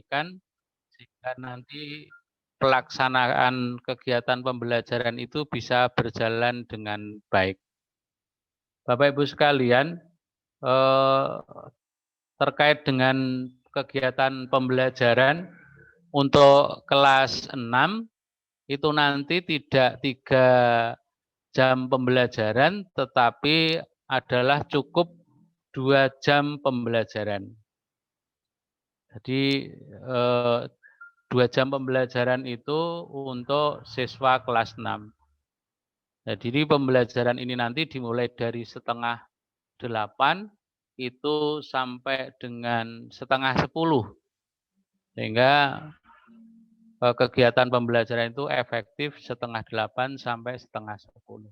Kan sehingga nanti pelaksanaan kegiatan pembelajaran itu bisa berjalan dengan baik. Bapak Ibu sekalian, terkait dengan kegiatan pembelajaran untuk kelas 6 itu nanti tidak 3 jam pembelajaran, tetapi adalah cukup 2 jam pembelajaran. Jadi 2 jam pembelajaran itu untuk siswa kelas 6. Jadi pembelajaran ini nanti dimulai dari setengah 8 itu sampai dengan setengah 10. Sehingga kegiatan pembelajaran itu efektif setengah 8 sampai setengah 10.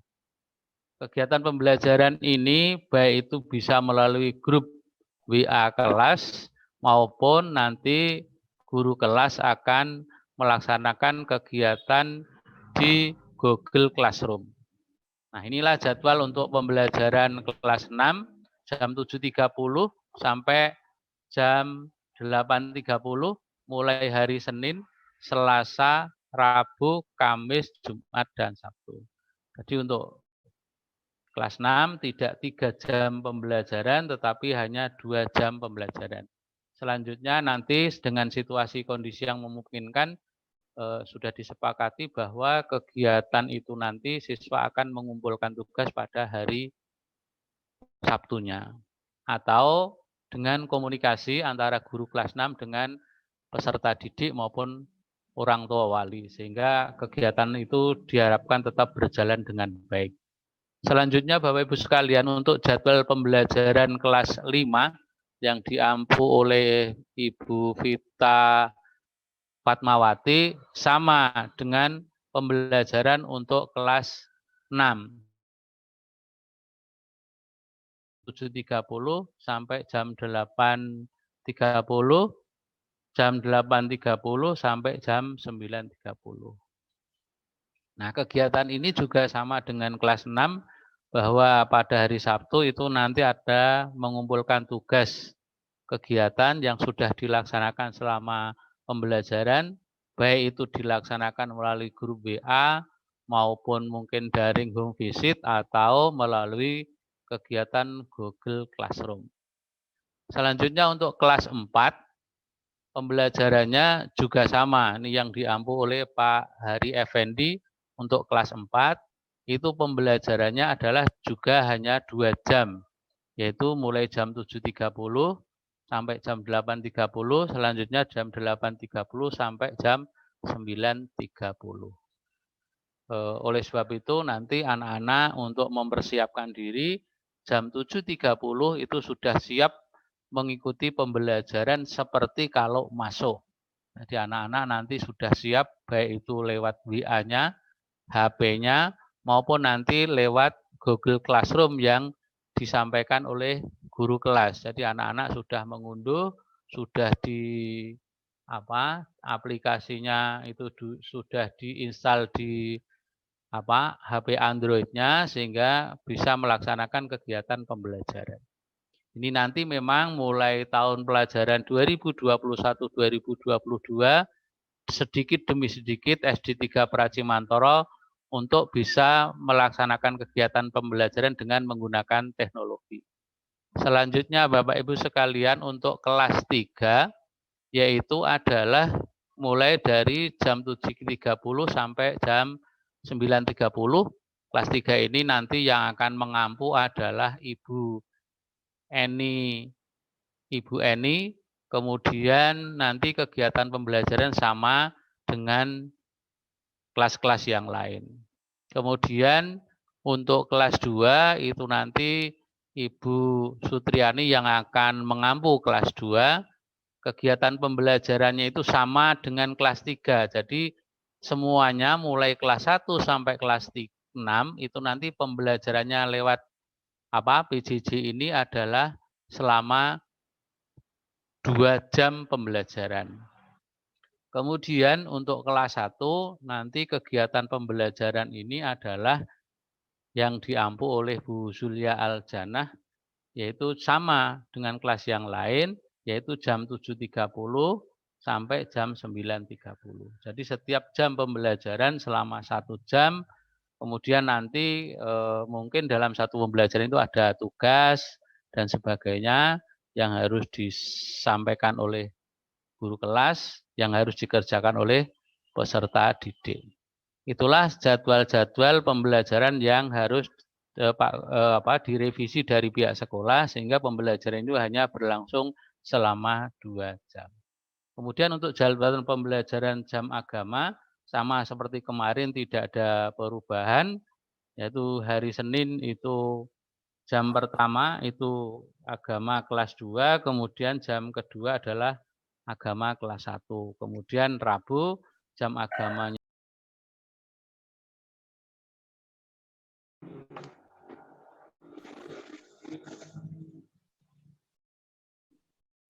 Kegiatan pembelajaran ini baik itu bisa melalui grup WA kelas maupun nanti guru kelas akan melaksanakan kegiatan di Google Classroom. Nah, inilah jadwal untuk pembelajaran kelas 6 jam 7.30 sampai jam 8.30 mulai hari Senin, Selasa, Rabu, Kamis, Jumat, dan Sabtu. Jadi untuk kelas 6 tidak 3 jam pembelajaran tetapi hanya 2 jam pembelajaran. Selanjutnya nanti dengan situasi kondisi yang memungkinkan sudah disepakati bahwa kegiatan itu nanti siswa akan mengumpulkan tugas pada hari Sabtunya. Atau dengan komunikasi antara guru kelas 6 dengan peserta didik maupun orang tua wali. Sehingga kegiatan itu diharapkan tetap berjalan dengan baik. Selanjutnya Bapak Ibu sekalian untuk jadwal pembelajaran kelas 5 yang diampu oleh Ibu Vita Fatmawati sama dengan pembelajaran untuk kelas 6. 7.30 sampai jam 8.30, jam 8.30 sampai jam 9.30. Nah, kegiatan ini juga sama dengan kelas 6 bahwa pada hari Sabtu itu nanti ada mengumpulkan tugas kegiatan yang sudah dilaksanakan selama pembelajaran, baik itu dilaksanakan melalui grup WA maupun mungkin daring home visit atau melalui kegiatan Google Classroom. Selanjutnya untuk kelas 4, pembelajarannya juga sama. Ini yang diampu oleh Pak Hari Effendi untuk kelas 4, itu pembelajarannya adalah juga hanya 2 jam, yaitu mulai jam 7.30 sampai jam 8.30, selanjutnya jam 8.30 sampai jam 9.30. Oleh sebab itu nanti anak-anak untuk mempersiapkan diri jam 7.30 itu sudah siap mengikuti pembelajaran seperti kalau masuk. Jadi anak-anak nanti sudah siap baik itu lewat WA-nya, HP-nya, maupun nanti lewat Google Classroom yang disampaikan oleh guru kelas. Jadi anak-anak sudah mengunduh, sudah di aplikasinya itu sudah diinstal di HP Android-nya sehingga bisa melaksanakan kegiatan pembelajaran. Ini nanti memang mulai tahun pelajaran 2021-2022 sedikit demi sedikit SD 3 Pracimantoro untuk bisa melaksanakan kegiatan pembelajaran dengan menggunakan teknologi. Selanjutnya Bapak Ibu sekalian untuk kelas 3 yaitu adalah mulai dari jam 7.30 sampai jam 9.30. Kelas 3 ini nanti yang akan mengampu adalah Ibu Eni, kemudian nanti kegiatan pembelajaran sama dengan kelas-kelas yang lain. Kemudian untuk kelas 2 itu nanti Ibu Sutriani yang akan mengampu kelas 2. Kegiatan pembelajarannya itu sama dengan kelas 3. Jadi semuanya mulai kelas 1 sampai kelas 6 itu nanti pembelajarannya lewat PJJ ini adalah selama 2 jam pembelajaran. Kemudian untuk kelas 1 nanti kegiatan pembelajaran ini adalah yang diampu oleh Bu Zulia Al-Janah yaitu sama dengan kelas yang lain yaitu jam 7.30 sampai jam 9.30. Jadi setiap jam pembelajaran selama 1 jam, kemudian nanti mungkin dalam satu pembelajaran itu ada tugas dan sebagainya yang harus disampaikan oleh guru kelas, yang harus dikerjakan oleh peserta didik. Itulah jadwal-jadwal pembelajaran yang harus direvisi dari pihak sekolah sehingga pembelajaran itu hanya berlangsung selama 2 jam. Kemudian untuk jadwal pembelajaran jam agama sama seperti kemarin tidak ada perubahan, yaitu hari Senin itu jam pertama itu agama kelas 2, kemudian jam kedua adalah agama kelas 1. Kemudian Rabu jam agamanya.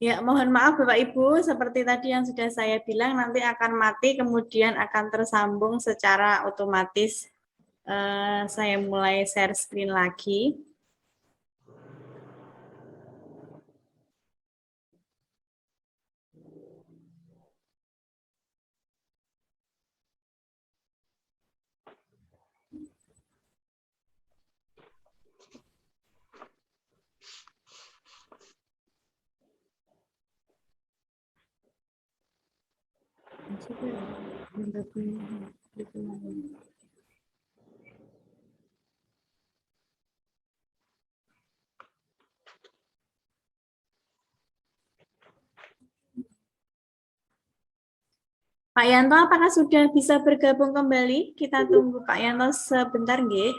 Ya, mohon maaf Bapak Ibu, seperti tadi yang sudah saya bilang, nanti akan mati, kemudian akan tersambung secara otomatis. Saya mulai share screen lagi. Pak Yanto, apakah sudah bisa bergabung kembali? Kita tunggu Pak Yanto sebentar, nggih.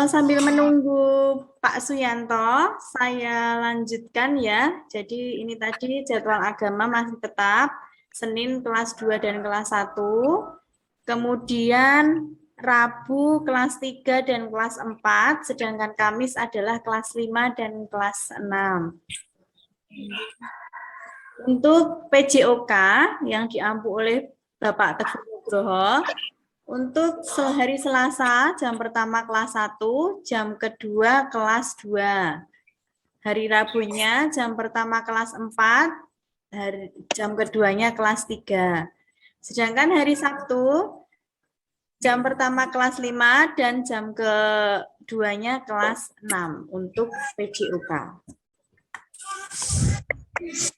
Sambil menunggu Pak Suyanto, saya lanjutkan ya. Jadi ini tadi jadwal agama masih tetap, Senin kelas 2 dan kelas 1, kemudian Rabu kelas 3 dan kelas 4, sedangkan Kamis adalah kelas 5 dan kelas 6. Untuk PJOK yang diampu oleh Bapak Teguh Nugroho, untuk hari Selasa, jam pertama kelas 1, jam kedua kelas 2. Hari Rabunya, jam pertama kelas 4, jam keduanya kelas 3. Sedangkan hari Sabtu, jam pertama kelas 5 dan jam keduanya kelas 6 untuk PJOK.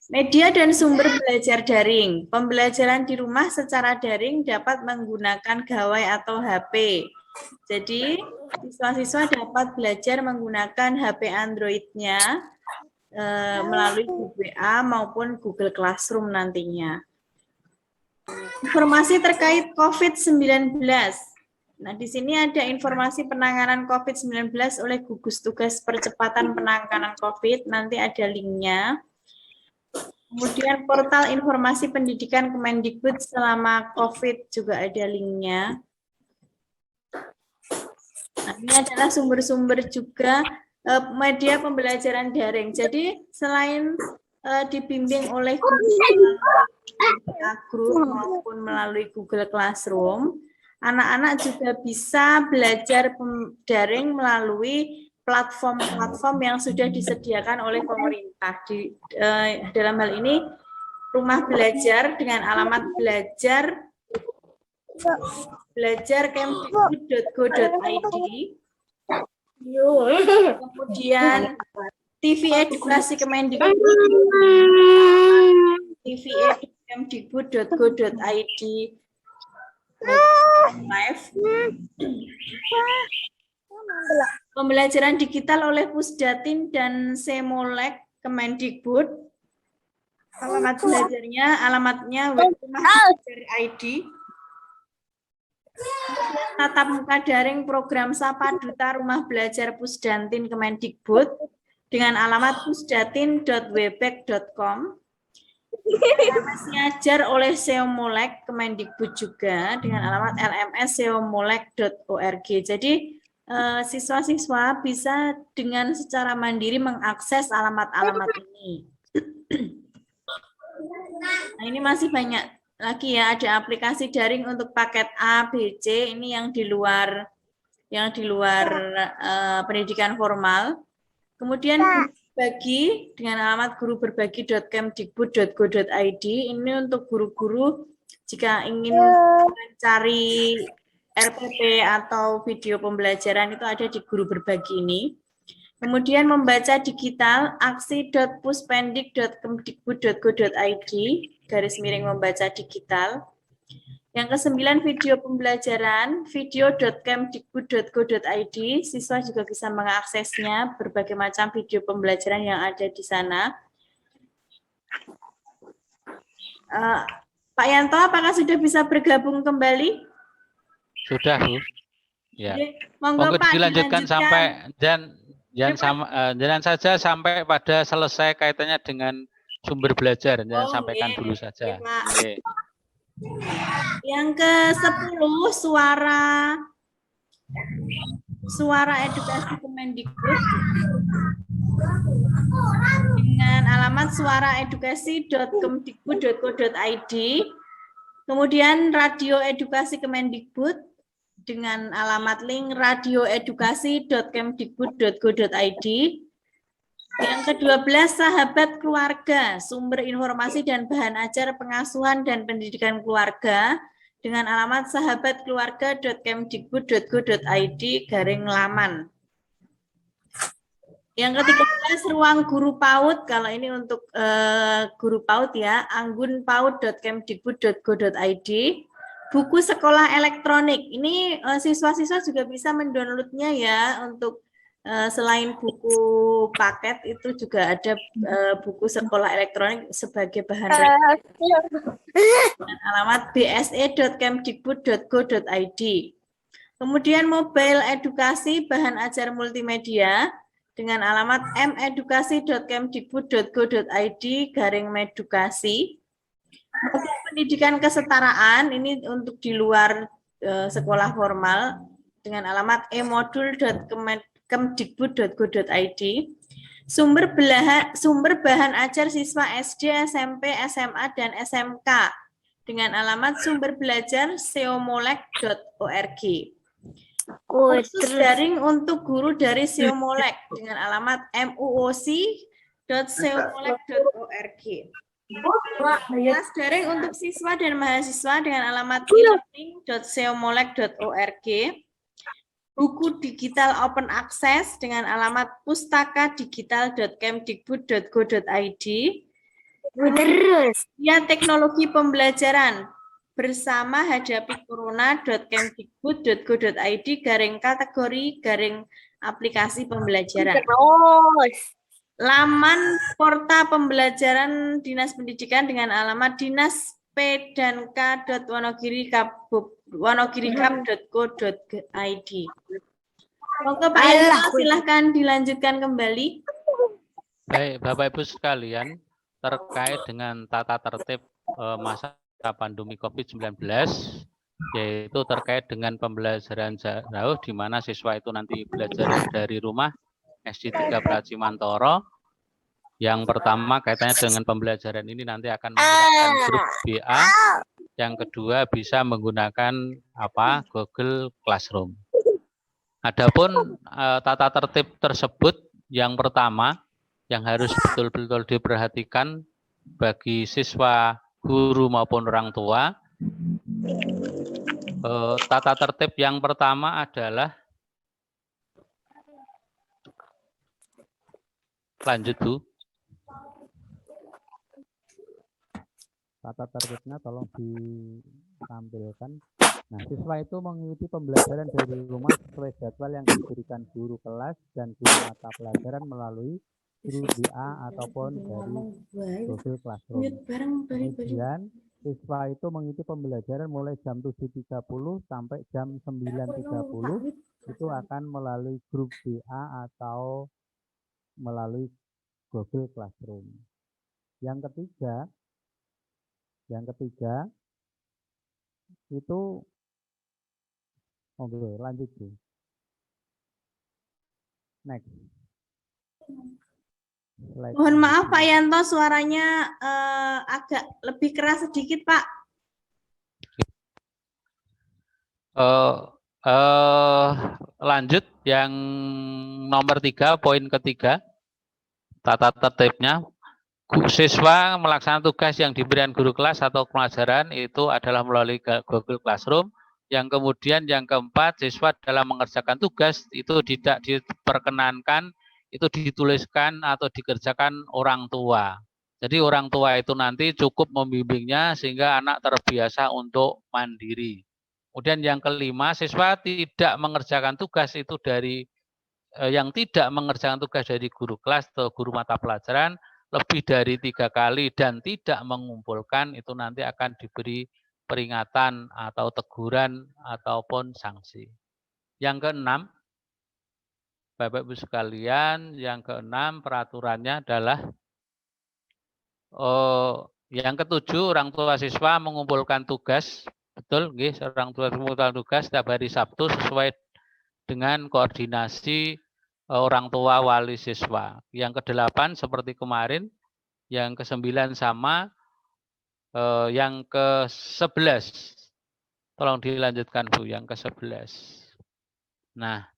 Media dan sumber belajar daring. Pembelajaran di rumah secara daring dapat menggunakan gawai atau HP. Jadi, siswa-siswa dapat belajar menggunakan HP Android-nya melalui WA maupun Google Classroom nantinya. Informasi terkait COVID-19. Nah, di sini ada informasi penanganan COVID-19 oleh gugus tugas percepatan penanganan COVID. Nanti ada linknya. Kemudian portal informasi pendidikan Kemendikbud selama COVID juga ada linknya. Nah, ini adalah sumber-sumber juga media pembelajaran daring. Jadi selain dibimbing oleh Google Group maupun melalui Google Classroom, anak-anak juga bisa belajar daring melalui platform-platform yang sudah disediakan oleh pemerintah. Dalam hal ini, Rumah Belajar dengan alamat belajar belajarkemdikbud.go.id, kemudian TV Edukasi Kemendikbud, tvedukemdikbud.go.id live. Pembelajaran digital oleh Pusdatin dan Semolek Kemendikbud. Alamat belajarnya, alamatnya web.id. Tatap muka daring program Sapa Duta Rumah Belajar Pusdatin Kemendikbud dengan alamat pusdatin.webex.com. LMS ngajar oleh Seomolek Kemendikbud juga dengan alamat lmsseomolek.org. Jadi siswa-siswa bisa dengan secara mandiri mengakses alamat-alamat ini. Nah, ini masih banyak lagi ya, ada aplikasi daring untuk paket A, B, C, ini yang di luar pendidikan formal. Kemudian berbagi dengan alamat guruberbagi.kemdikbud.go.id, ini untuk guru-guru jika ingin mencari RPP atau video pembelajaran itu ada di guru berbagi ini. Kemudian membaca digital aksi.puspendik.kemdikbud.go.id /membaca digital. Yang ke-9 video pembelajaran video.kemdikbud.go.id, siswa juga bisa mengaksesnya berbagai macam video pembelajaran yang ada di sana. Pak Yanto, apakah sudah bisa bergabung kembali? Sudah, Bu. Ya. Monggo Pak, dilanjutkan sampai jangan saja sampai pada selesai kaitannya dengan sumber belajar, jangan sampaikan dulu saja. Oke. Yang ke-10 suara edukasi Kemendikbud dengan alamat suaraedukasi.kemdikbud.go.id, kemudian radio edukasi Kemendikbud dengan alamat link radioedukasi.kemdikbud.go.id. Yang ke-12 sahabat keluarga, sumber informasi dan bahan ajar pengasuhan dan pendidikan keluarga dengan alamat sahabatkeluarga.kemdikbud.go.id /laman. Yang ke-13 ruang guru PAUD, kalau ini untuk guru PAUD ya, anggunpaud.kemdikbud.go.id. Buku sekolah elektronik, ini siswa-siswa juga bisa mendownloadnya ya, untuk selain buku paket itu juga ada buku sekolah elektronik sebagai bahan referensi. Alamat bse.kemdikbud.go.id. Kemudian mobile edukasi bahan ajar multimedia dengan alamat medukasi.kemdikbud.go.id /medukasi. Pendidikan kesetaraan ini untuk di luar sekolah formal dengan alamat emodul.kemdikbud.go.id. Sumber bahan ajar siswa SD, SMP, SMA, dan SMK dengan alamat sumber belajar seomolek.org. Kursus daring untuk guru dari Seomolek dengan alamat muuoc.seomolek.org. Kelas daring untuk siswa dan mahasiswa dengan alamat e-learning.seomolek.org. Buku digital open access dengan alamat pustakadigital.kemdikbud.go.id. Ya, teknologi pembelajaran bersama hadapi corona.kemdikbud.go.id /kategori /aplikasi pembelajaran. Laman porta pembelajaran Dinas Pendidikan dengan alamat dinasp.k.wonogirikap.go.id. Monggo Pak Yanto, silahkan dilanjutkan kembali. Baik, Bapak Ibu sekalian, terkait dengan tata tertib masa pandemi COVID-19, yaitu terkait dengan pembelajaran jauh di mana siswa itu nanti belajar dari rumah, SD 3 Pracimantoro. Yang pertama kaitannya dengan pembelajaran ini nanti akan menggunakan grup BA. Yang kedua bisa menggunakan Google Classroom. Adapun tata tertib tersebut yang pertama yang harus betul-betul diperhatikan bagi siswa, guru maupun orang tua Tata tertib yang pertama adalah lanjut Bu. Tata tertibnya tolong ditampilkan. Nah, siswa itu mengikuti pembelajaran dari rumah sesuai jadwal yang diberikan guru kelas dan guru mata pelajaran melalui grup WA ataupun dari Google Classroom. Kemudian, siswa itu mengikuti pembelajaran mulai jam 7.30 sampai jam 9.30 itu akan melalui grup WA atau melalui Google Classroom. Yang ketiga itu lanjut Bu. Next. Mohon maaf Pak Yanto, suaranya agak lebih keras sedikit Pak. Lanjut yang nomor 3, poin ketiga, tata tertibnya. Siswa melaksanakan tugas yang diberikan guru kelas atau pelajaran itu adalah melalui Google Classroom. Yang kemudian yang keempat, siswa dalam mengerjakan tugas itu tidak diperkenankan itu dituliskan atau dikerjakan orang tua. Jadi orang tua itu nanti cukup membimbingnya sehingga anak terbiasa untuk mandiri. Kemudian yang kelima, siswa tidak mengerjakan tugas itu dari yang tidak mengerjakan tugas dari guru kelas atau guru mata pelajaran lebih dari 3 kali dan tidak mengumpulkan itu nanti akan diberi peringatan atau teguran ataupun sanksi. Yang keenam, Bapak Ibu sekalian, yang keenam peraturannya adalah yang ketujuh, orang tua siswa mengumpulkan tugas, betul, orang tua mengumpulkan tugas setiap hari Sabtu sesuai dengan koordinasi orang tua wali siswa. Yang ke-8 seperti kemarin, yang ke-9 sama, yang ke-11. Tolong dilanjutkan Bu, yang ke-11. Nah,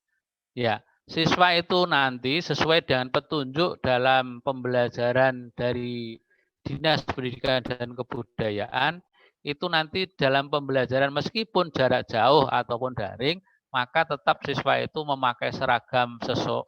ya, siswa itu nanti sesuai dengan petunjuk dalam pembelajaran dari Dinas Pendidikan dan Kebudayaan, itu nanti dalam pembelajaran meskipun jarak jauh ataupun daring, maka tetap siswa itu memakai seragam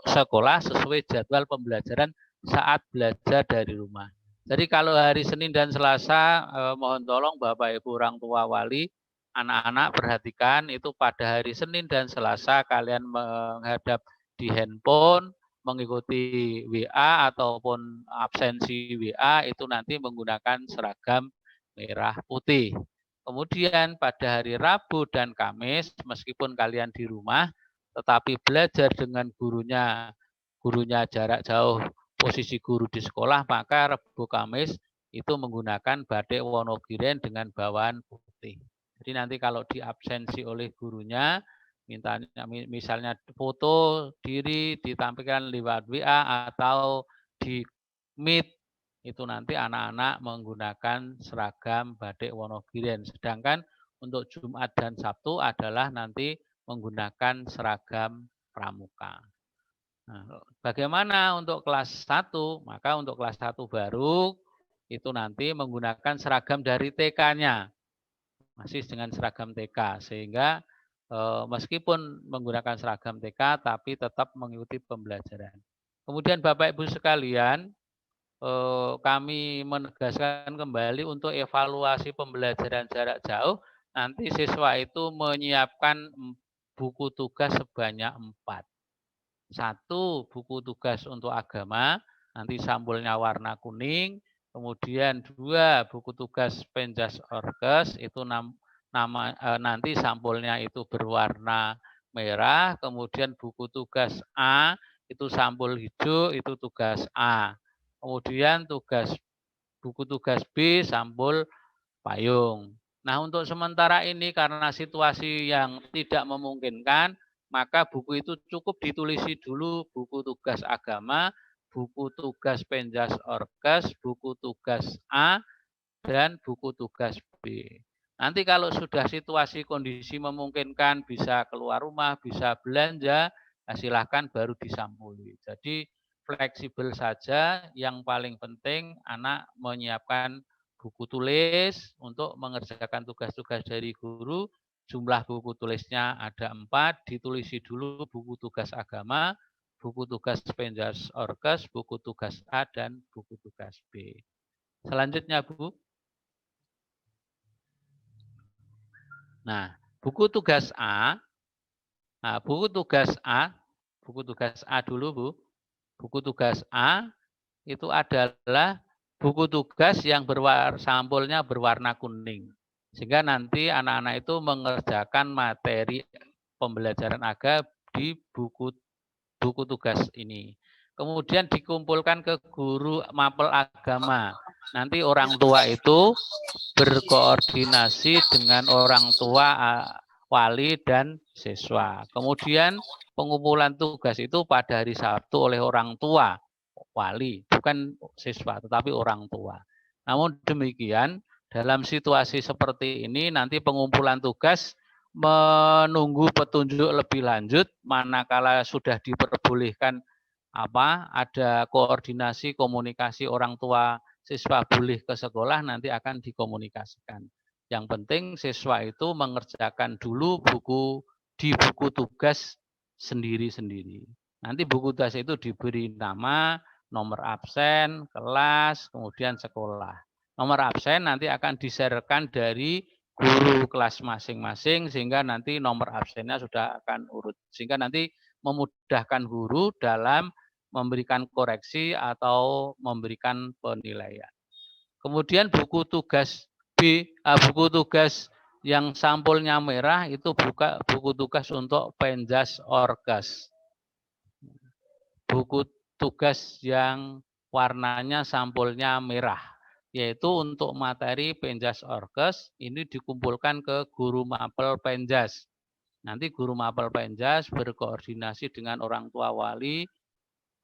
sekolah sesuai jadwal pembelajaran saat belajar dari rumah. Jadi kalau hari Senin dan Selasa, mohon tolong Bapak Ibu orang tua wali, anak-anak perhatikan itu pada hari Senin dan Selasa kalian menghadap di handphone, mengikuti WA ataupun absensi WA itu nanti menggunakan seragam merah putih. Kemudian pada hari Rabu dan Kamis, meskipun kalian di rumah, tetapi belajar dengan gurunya jarak jauh, posisi guru di sekolah, maka Rabu Kamis itu menggunakan batik Wonogiri dengan bawahan putih. Jadi nanti kalau diabsensi oleh gurunya, misalnya foto diri ditampilkan lewat WA atau di Meet, itu nanti anak-anak menggunakan seragam batik Wonogiri. Sedangkan untuk Jumat dan Sabtu adalah nanti menggunakan seragam pramuka. Nah, bagaimana untuk kelas 1? Maka untuk kelas 1 baru itu nanti menggunakan seragam dari TK-nya. Masih dengan seragam TK, sehingga meskipun menggunakan seragam TK tapi tetap mengikuti pembelajaran. Kemudian Bapak Ibu sekalian, kami menegaskan kembali untuk evaluasi pembelajaran jarak jauh, nanti siswa itu menyiapkan buku tugas sebanyak 4. 1 buku tugas untuk agama, nanti sampulnya warna kuning. Kemudian 2 buku tugas Penjas Orkes, itu nanti sampulnya itu berwarna merah. Kemudian buku tugas A, itu sampul hijau, itu tugas A. Kemudian buku tugas B sampul payung. Nah, untuk sementara ini karena situasi yang tidak memungkinkan, maka buku itu cukup ditulisi dulu buku tugas agama, buku tugas Penjas Orkes, buku tugas A, dan buku tugas B. Nanti kalau sudah situasi kondisi memungkinkan, bisa keluar rumah, bisa belanja, silahkan baru disampuli. Jadi fleksibel saja, yang paling penting anak menyiapkan buku tulis untuk mengerjakan tugas-tugas dari guru, jumlah buku tulisnya ada 4, ditulisi dulu buku tugas agama, buku tugas Penjas Orkes, buku tugas A, dan buku tugas B. Selanjutnya, Bu. Nah, buku tugas A, buku tugas A dulu, Bu. Buku tugas A itu adalah buku tugas yang sampulnya berwarna kuning. Sehingga nanti anak-anak itu mengerjakan materi pembelajaran agama di buku tugas ini. Kemudian dikumpulkan ke guru mapel agama. Nanti orang tua itu berkoordinasi dengan orang tua, wali, dan siswa. Kemudian pengumpulan tugas itu pada hari Sabtu oleh orang tua, wali, bukan siswa, tetapi orang tua. Namun demikian, dalam situasi seperti ini nanti pengumpulan tugas menunggu petunjuk lebih lanjut, manakala sudah diperbolehkan ada koordinasi komunikasi orang tua siswa boleh ke sekolah, nanti akan dikomunikasikan. Yang penting siswa itu mengerjakan dulu di buku tugas sendiri-sendiri. Nanti buku tugas itu diberi nama, nomor absen, kelas, kemudian sekolah. Nomor absen nanti akan diserahkan dari guru kelas masing-masing, sehingga nanti nomor absennya sudah akan urut. Sehingga nanti memudahkan guru dalam memberikan koreksi atau memberikan penilaian. Kemudian buku tugas B, buku tugas yang sampulnya merah itu buku tugas untuk Penjas Orkes. Buku tugas yang warnanya sampulnya merah, yaitu untuk materi Penjas Orkes, ini dikumpulkan ke guru mapel Penjas. Nanti guru mapel Penjas berkoordinasi dengan orang tua, wali,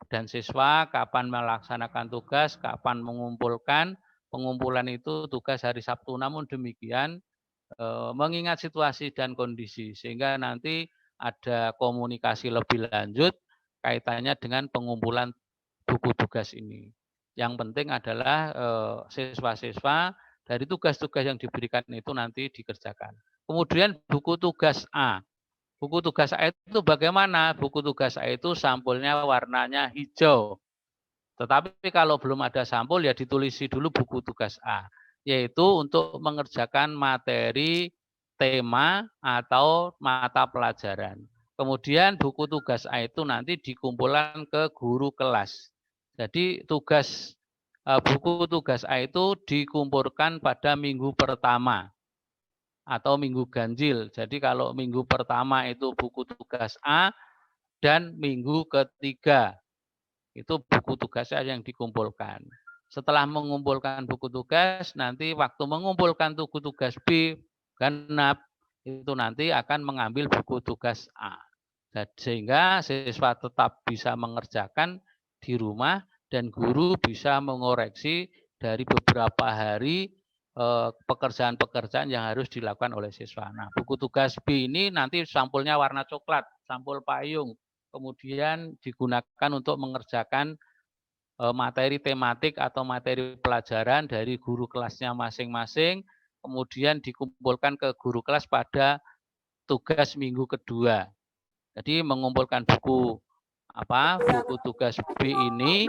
dan siswa kapan melaksanakan tugas, kapan mengumpulkan. Pengumpulan itu tugas hari Sabtu. Namun demikian, mengingat situasi dan kondisi, sehingga nanti ada komunikasi lebih lanjut kaitannya dengan pengumpulan buku tugas ini. Yang penting adalah siswa-siswa dari tugas-tugas yang diberikan itu nanti dikerjakan. Kemudian buku tugas A. Buku tugas A itu bagaimana? Buku tugas A itu sampulnya warnanya hijau. Tetapi kalau belum ada sampul ya ditulisi dulu buku tugas A. Yaitu untuk mengerjakan materi, tema, atau mata pelajaran. Kemudian buku tugas A itu nanti dikumpulkan ke guru kelas. Jadi buku tugas A itu dikumpulkan pada minggu pertama atau minggu ganjil. Jadi kalau minggu pertama itu buku tugas A dan minggu ketiga itu buku tugasnya yang dikumpulkan. Setelah mengumpulkan buku tugas, nanti waktu mengumpulkan buku tugas B genap itu nanti akan mengambil buku tugas A. Sehingga siswa tetap bisa mengerjakan di rumah dan guru bisa mengoreksi dari beberapa hari pekerjaan-pekerjaan yang harus dilakukan oleh siswa. Nah, buku tugas B ini nanti sampulnya warna coklat, sampul payung, kemudian digunakan untuk mengerjakan materi tematik atau materi pelajaran dari guru kelasnya masing-masing, kemudian dikumpulkan ke guru kelas pada tugas minggu kedua. Jadi mengumpulkan buku tugas B ini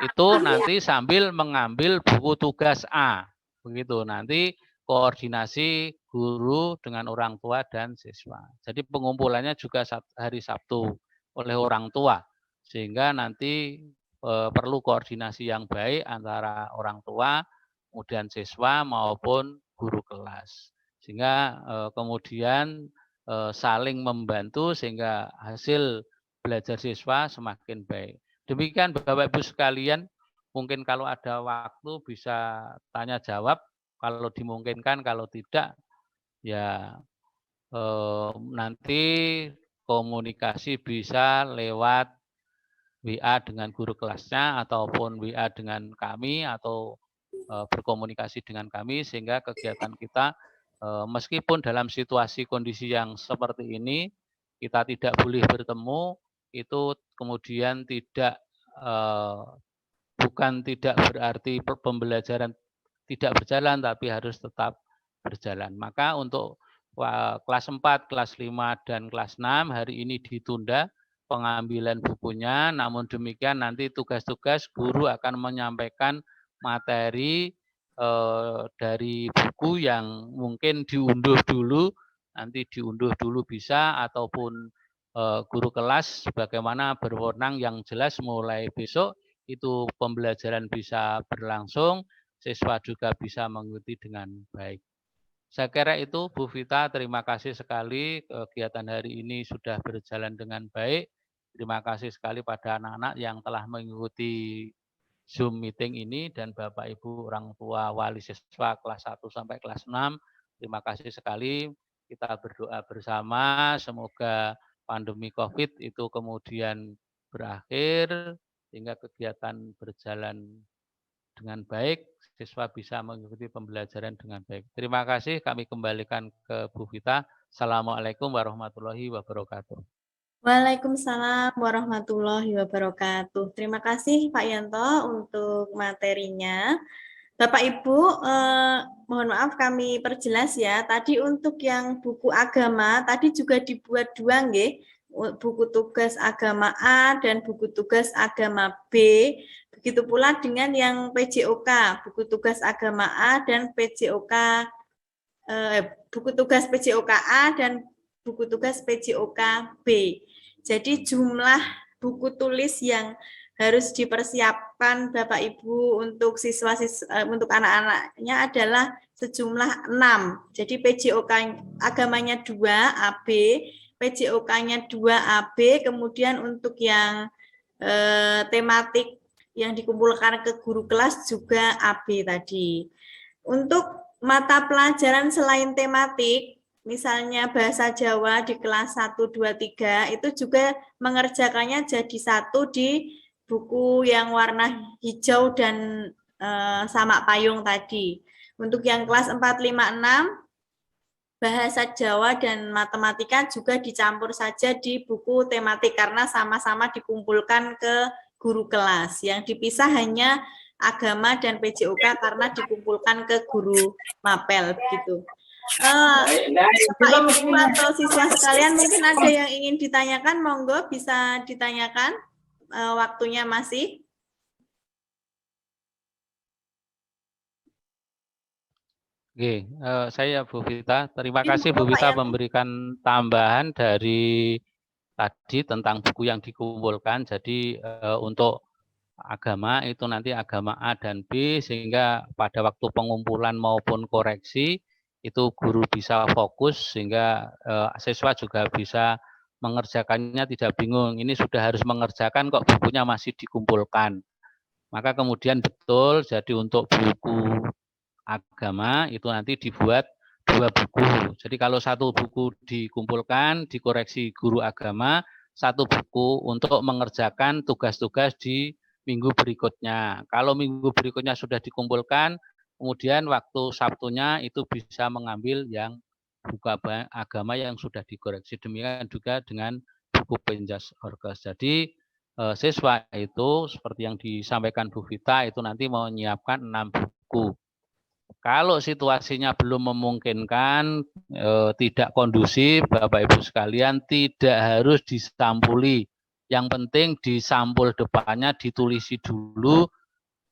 itu nanti sambil mengambil buku tugas A. Begitu, nanti koordinasi guru dengan orang tua dan siswa. Jadi pengumpulannya juga hari Sabtu oleh orang tua, sehingga nanti perlu koordinasi yang baik antara orang tua, kemudian siswa maupun guru kelas. Sehingga kemudian saling membantu sehingga hasil belajar siswa semakin baik. Demikian Bapak Ibu sekalian, mungkin kalau ada waktu bisa tanya jawab, kalau dimungkinkan, kalau tidak ya nanti komunikasi bisa lewat WA dengan guru kelasnya ataupun WA dengan kami atau berkomunikasi dengan kami sehingga kegiatan kita meskipun dalam situasi kondisi yang seperti ini kita tidak boleh bertemu, itu kemudian bukan tidak berarti pembelajaran tidak berjalan, tapi harus tetap berjalan. Maka untuk kelas 4, kelas 5, dan kelas 6 hari ini ditunda pengambilan bukunya. Namun demikian nanti tugas-tugas guru akan menyampaikan materi dari buku yang mungkin diunduh dulu, nanti diunduh dulu bisa, ataupun guru kelas bagaimana berwenang yang jelas mulai besok itu pembelajaran bisa berlangsung, siswa juga bisa mengikuti dengan baik. Saya kira itu Bu Vita, terima kasih sekali kegiatan hari ini sudah berjalan dengan baik. Terima kasih sekali pada anak-anak yang telah mengikuti Zoom meeting ini dan Bapak Ibu orang tua wali siswa kelas 1 sampai kelas 6. Terima kasih sekali. Kita berdoa bersama semoga pandemi Covid itu kemudian berakhir sehingga kegiatan berjalan dengan baik, siswa bisa mengikuti pembelajaran dengan baik. Terima kasih, kami kembalikan ke Bu Vita. Assalamualaikum warahmatullahi wabarakatuh. Waalaikumsalam warahmatullahi wabarakatuh. Terima kasih Pak Yanto untuk materinya. Bapak Ibu, mohon maaf kami perjelas ya. Tadi untuk yang buku agama, tadi juga dibuat dua nggih. Buku tugas agama A dan buku tugas agama B. Begitu pula dengan yang PJOK, buku tugas agama A dan PJOK, buku tugas PJOK A dan buku tugas PJOK B. Jadi jumlah buku tulis yang harus dipersiapkan Bapak Ibu untuk untuk anak-anaknya adalah sejumlah 6. Jadi PJOK agamanya 2 AB, PJOK-nya 2 AB, kemudian untuk yang tematik yang dikumpulkan ke guru kelas juga AB tadi. Untuk mata pelajaran selain tematik, misalnya bahasa Jawa di kelas 1, 2, 3, itu juga mengerjakannya jadi satu di buku yang warna hijau dan sama payung tadi. Untuk yang kelas 4, 5, 6, bahasa Jawa dan matematika juga dicampur saja di buku tematik karena sama-sama dikumpulkan ke guru kelas. Yang dipisah hanya agama dan PJOK karena dikumpulkan ke guru mapel begitu. Pak Ibu atau siswa sekalian mungkin ada yang ingin ditanyakan, monggo bisa ditanyakan, waktunya masih. Oke, saya Bu Vita. Terima kasih Bu Vita memberikan tambahan dari tadi tentang buku yang dikumpulkan. Jadi untuk agama itu nanti agama A dan B, sehingga pada waktu pengumpulan maupun koreksi itu guru bisa fokus sehingga siswa juga bisa mengerjakannya tidak bingung. Ini sudah harus mengerjakan kok bukunya masih dikumpulkan. Maka kemudian betul, jadi untuk buku agama itu nanti dibuat 2 buku. Jadi kalau satu buku dikumpulkan, dikoreksi guru agama, satu buku untuk mengerjakan tugas-tugas di minggu berikutnya. Kalau minggu berikutnya sudah dikumpulkan, kemudian waktu Sabtunya itu bisa mengambil yang buku agama yang sudah dikoreksi. Demikian juga dengan buku Penjas Orkes. Jadi siswa itu seperti yang disampaikan Bu Vita itu nanti mau menyiapkan 6 buku. Kalau situasinya belum memungkinkan, tidak kondusif, Bapak Ibu sekalian, tidak harus disampuli. Yang penting di sampul depannya ditulisi dulu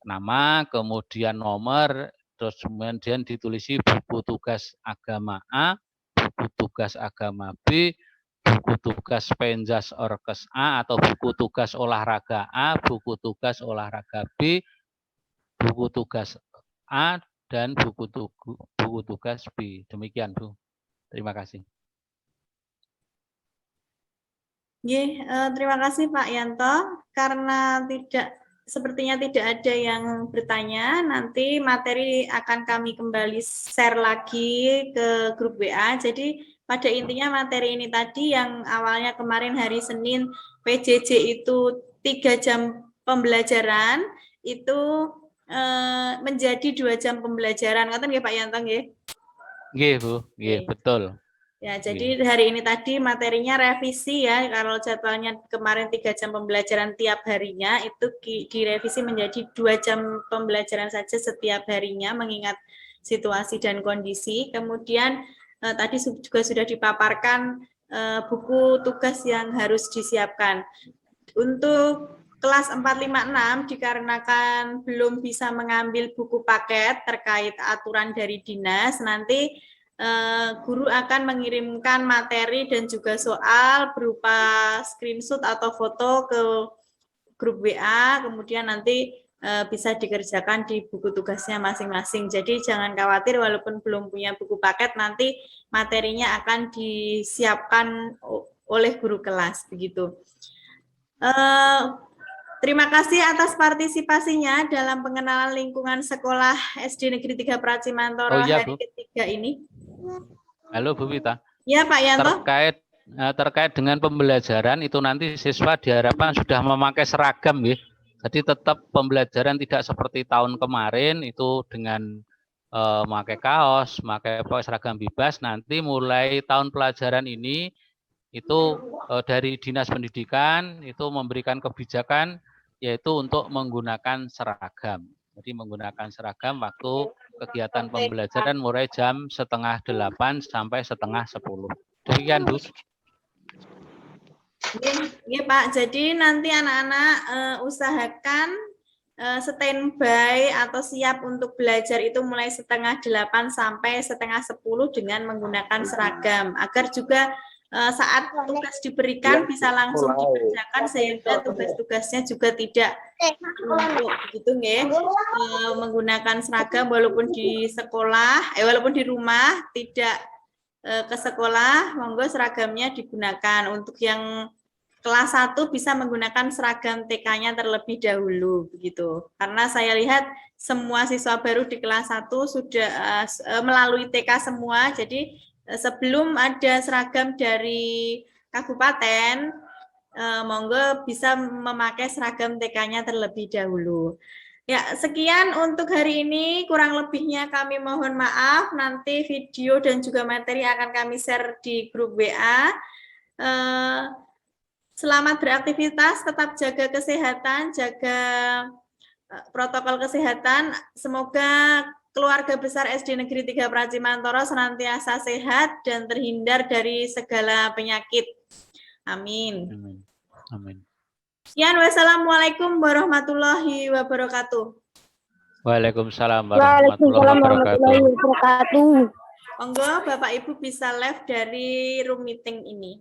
nama, kemudian nomor, terus kemudian ditulisi buku tugas agama A, buku tugas agama B, buku tugas Penjas Orkes A atau buku tugas olahraga A, buku tugas olahraga B, buku tugas A, dan buku tugas B. Demikian, Bu. Terima kasih. Terima kasih Pak Yanto. Karena sepertinya tidak ada yang bertanya, nanti materi akan kami kembali share lagi ke grup WA. Jadi pada intinya materi ini tadi yang awalnya kemarin hari Senin PJJ itu 3 jam pembelajaran, itu menjadi 2 jam pembelajaran. Ngoten nggih Pak Yanto nggih? Nggih, Bu. Nggih, betul. Ya, jadi hari ini tadi materinya revisi ya. Kalau jadwalnya kemarin 3 jam pembelajaran tiap harinya, itu direvisi menjadi 2 jam pembelajaran saja setiap harinya mengingat situasi dan kondisi. Kemudian tadi juga sudah dipaparkan buku tugas yang harus disiapkan. Untuk kelas 456 dikarenakan belum bisa mengambil buku paket terkait aturan dari dinas, nanti guru akan mengirimkan materi dan juga soal berupa screenshot atau foto ke grup WA, kemudian nanti bisa dikerjakan di buku tugasnya masing-masing. Jadi jangan khawatir walaupun belum punya buku paket, nanti materinya akan disiapkan oleh guru kelas, begitu. Terima kasih atas partisipasinya dalam pengenalan lingkungan sekolah SD Negeri 3 Pracimantoro hari ketiga ini. Halo Bu Wita. Ya Pak Yanto. Terkait dengan pembelajaran itu nanti siswa diharapkan sudah memakai seragam ya. Jadi tetap pembelajaran tidak seperti tahun kemarin itu dengan memakai kaos, memakai seragam bebas. Nanti mulai tahun pelajaran ini itu dari Dinas Pendidikan itu memberikan kebijakan yaitu untuk menggunakan seragam. Jadi menggunakan seragam waktu kegiatan pembelajaran mulai jam 7:30 sampai 9:30. Demikian Bu. Iya Pak, jadi nanti anak-anak usahakan standby atau siap untuk belajar itu mulai 7:30 sampai 9:30 dengan menggunakan seragam, agar juga saat tugas diberikan bisa langsung dikerjakan sehingga tugas-tugasnya juga tidak menumpuk, begitu nggih. Menggunakan seragam walaupun di sekolah, walaupun di rumah tidak ke sekolah, monggo seragamnya digunakan. Untuk yang kelas 1 bisa menggunakan seragam TK-nya terlebih dahulu, begitu. Karena saya lihat semua siswa baru di kelas 1 sudah melalui TK semua, jadi sebelum ada seragam dari kabupaten, monggo bisa memakai seragam TK-nya terlebih dahulu. Ya, sekian untuk hari ini. Kurang lebihnya kami mohon maaf. Nanti video dan juga materi akan kami share di grup WA. Selamat beraktivitas, tetap jaga kesehatan, jaga protokol kesehatan. Semoga keluarga besar SD Negeri 3 Pracimantoro senantiasa sehat dan terhindar dari segala penyakit. Amin. Amin. Sekian, wassalamualaikum warahmatullahi wabarakatuh. Waalaikumsalam warahmatullahi wabarakatuh. Monggo Bapak Ibu bisa live dari room meeting ini.